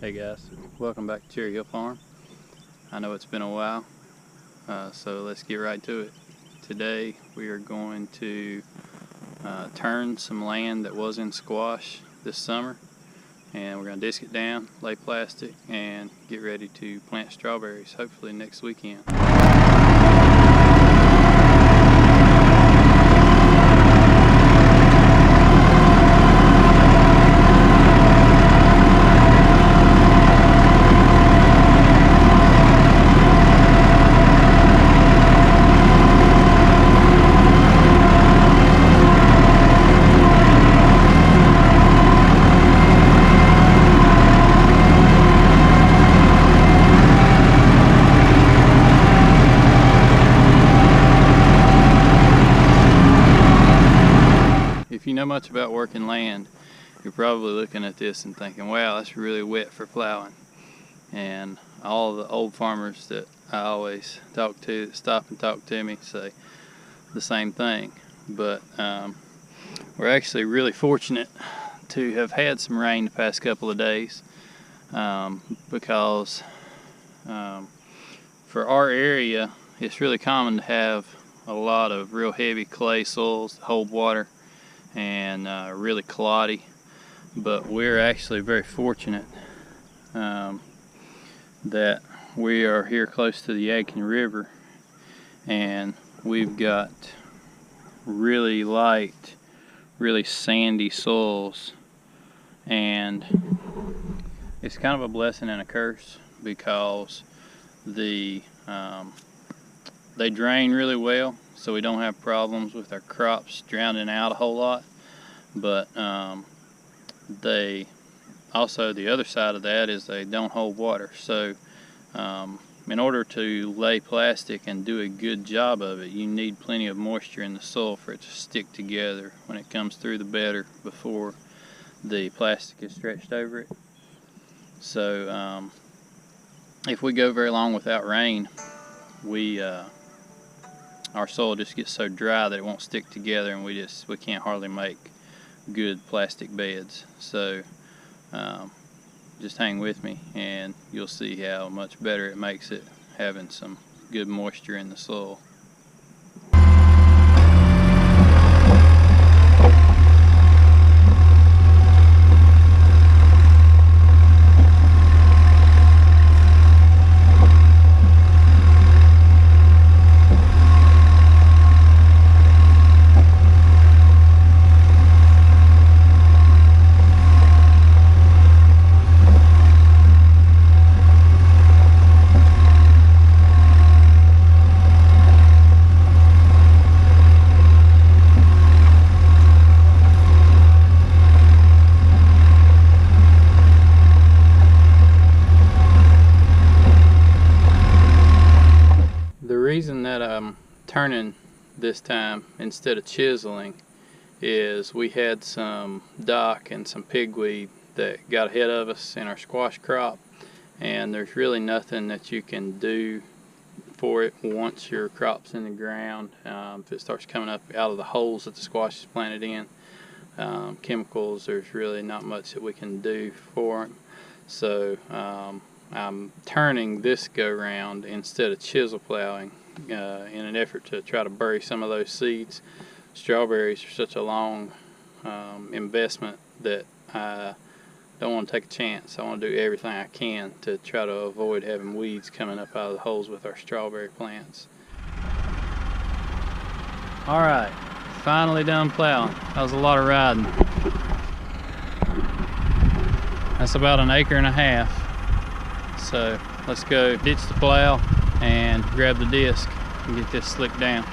Hey guys, welcome back to Cherry Hill Farm. I know it's been a while, so let's get right to it. Today we are going to turn some land that was in squash this summer, and we're going to disc it down, lay plastic, and get ready to plant strawberries hopefully next weekend. If you know much about working land, you're probably looking at this and thinking, wow, that's really wet for plowing. And all the old farmers that I always talk to, that stop and talk to me, say the same thing. But we're actually really fortunate to have had some rain the past couple of days, because for our area, it's really common to have a lot of real heavy clay soils that hold water and really cloddy, but we're actually very fortunate that we are here close to the Yadkin River, and we've got really light, really sandy soils, and it's kind of a blessing and a curse because they drain really well, so we don't have problems with our crops drowning out a whole lot. But they also, the other side of that is they don't hold water. So in order to lay plastic and do a good job of it, you need plenty of moisture in the soil for it to stick together when it comes through the bedder before the plastic is stretched over it. So if we go very long without rain, our soil just gets so dry that it won't stick together, and we can't hardly make good plastic beds. So just hang with me and you'll see how much better it makes it having some good moisture in the soil. The reason that I'm turning this time instead of chiseling is we had some dock and some pigweed that got ahead of us in our squash crop, and there's really nothing that you can do for it once your crop's in the ground. If it starts coming up out of the holes that the squash is planted in, chemicals, there's really not much that we can do for them. So I'm turning this go round instead of chisel plowing in an effort to try to bury some of those seeds. Strawberries are such a long investment that I don't want to take a chance. I want to do everything I can to try to avoid having weeds coming up out of the holes with our strawberry plants. Alright, finally done plowing. That was a lot of riding. That's about an acre and a half. So let's go ditch the plow and grab the disc and get this slicked down.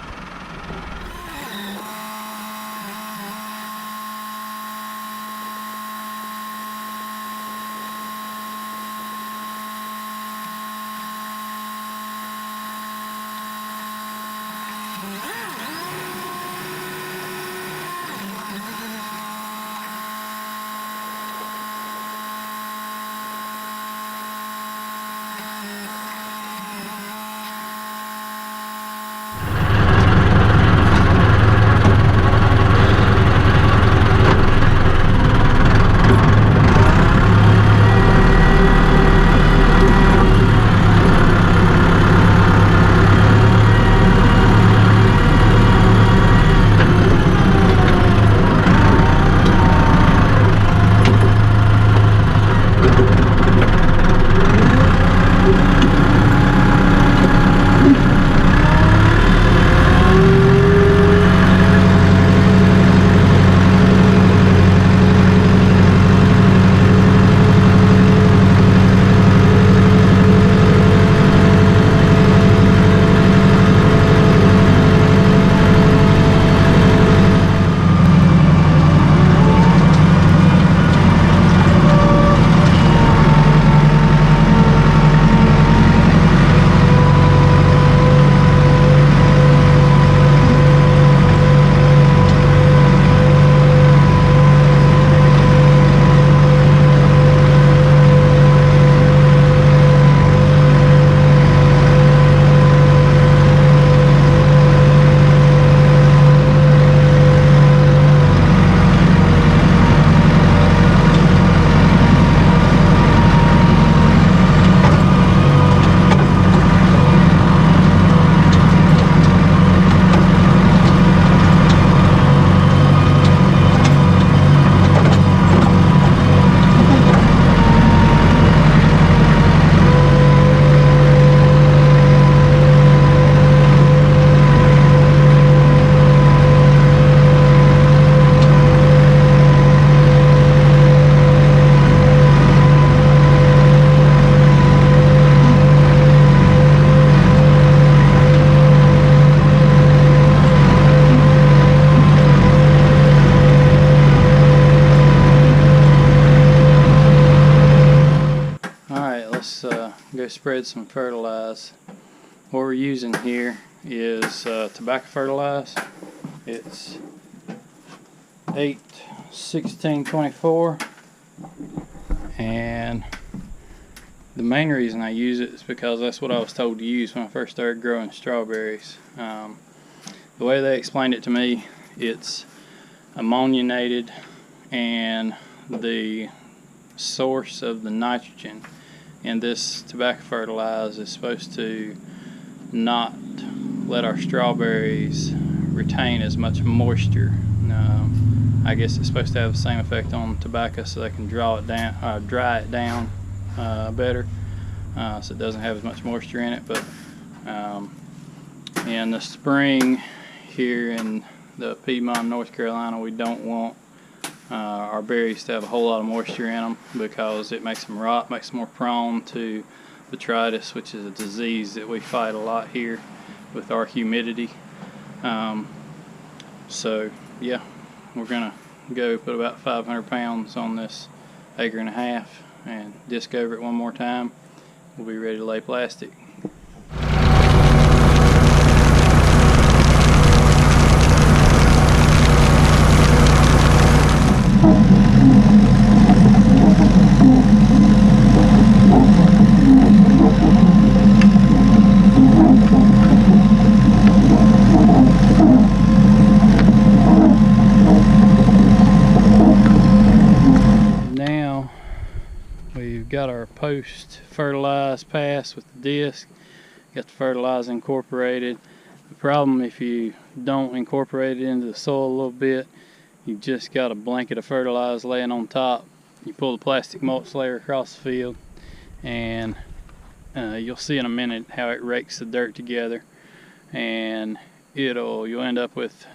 go spread some fertilize. What we're using here is tobacco fertilize. It's 8-16-24, and the main reason I use it is because that's what I was told to use when I first started growing strawberries. The way they explained it to me, it's ammoniated, and the source of the nitrogen in this tobacco fertilizer is supposed to not let our strawberries retain as much moisture. I guess it's supposed to have the same effect on tobacco, so they can dry it down better, so it doesn't have as much moisture in it. But in the spring here in the Piedmont, North Carolina, we don't want our berries to have a whole lot of moisture in them, because it makes them rot, makes them more prone to botrytis, which is a disease that we fight a lot here with our humidity. So yeah, we're gonna go put about 500 pounds on this 1.5 acres and disc over it one more time. We'll be ready to lay plastic. We've got our post fertilized pass with the disc, got the fertilizer incorporated. The problem, if you don't incorporate it into the soil a little bit, you've just got a blanket of fertilizer laying on top. You pull the plastic mulch layer across the field, and you'll see in a minute how it rakes the dirt together, and you'll end up with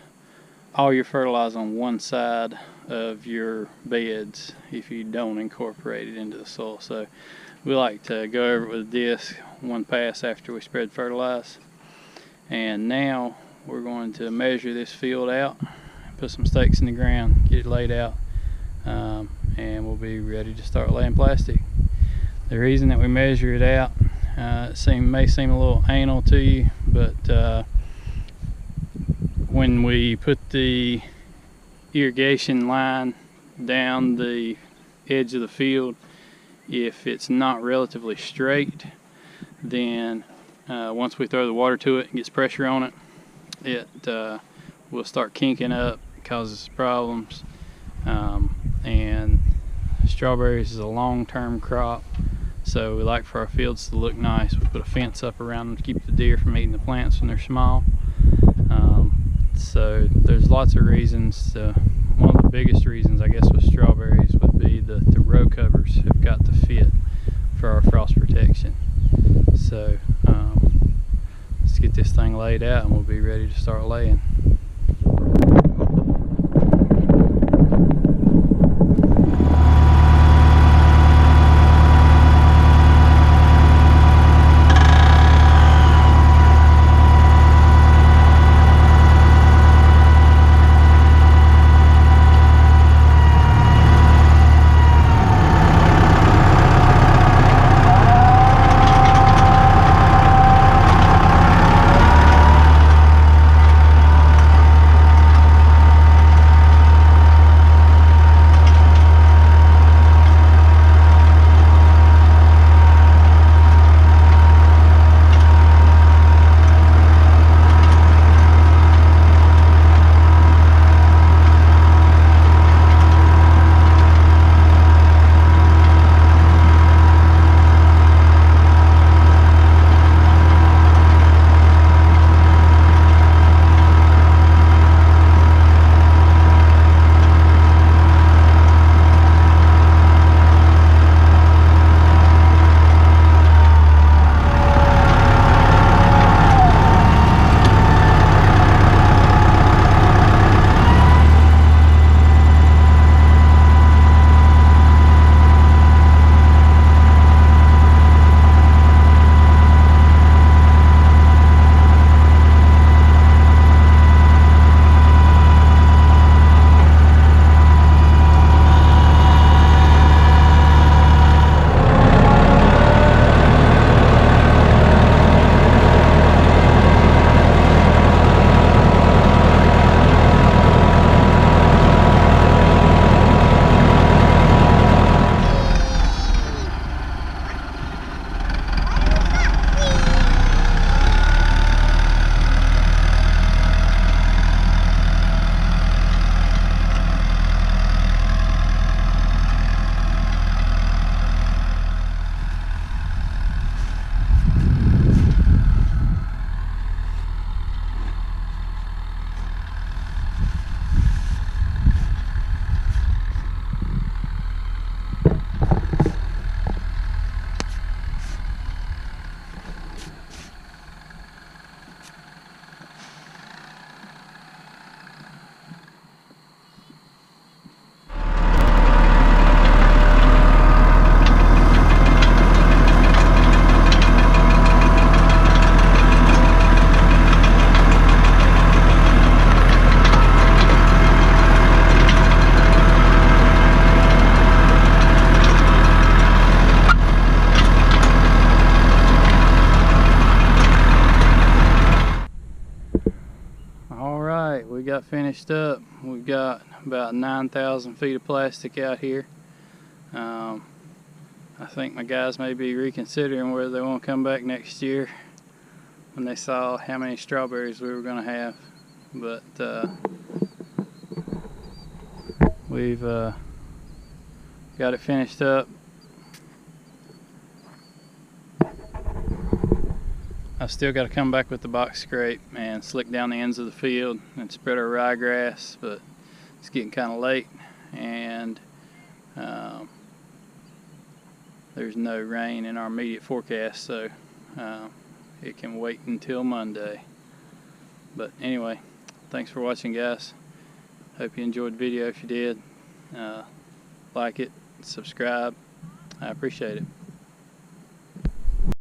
all your fertilizer on one side of your beds if you don't incorporate it into the soil. So we like to go over it with a disc one pass after we spread fertilize. And now we're going to measure this field out, put some stakes in the ground, get it laid out, and we'll be ready to start laying plastic. The reason that we measure it out, it may seem a little anal to you, but when we put the irrigation line down the edge of the field, if it's not relatively straight, then once we throw the water to it and gets pressure on it, it will start kinking up, causes problems. And strawberries is a long-term crop, so we like for our fields to look nice. We put a fence up around them to keep the deer from eating the plants when they're small. So there's lots of reasons. One of the biggest reasons, I guess, with strawberries would be the row covers have got to fit for our frost protection. So let's get this thing laid out and we'll be ready to start laying. got finished up. We've got about 9,000 feet of plastic out here. I think my guys may be reconsidering whether they want to come back next year when they saw how many strawberries we were going to have. But we've got it finished up. I've still got to come back with the box scrape and slick down the ends of the field and spread our ryegrass, but it's getting kind of late, and there's no rain in our immediate forecast, so it can wait until Monday. But anyway, thanks for watching, guys. Hope you enjoyed the video. If you did, like it, subscribe. I appreciate it.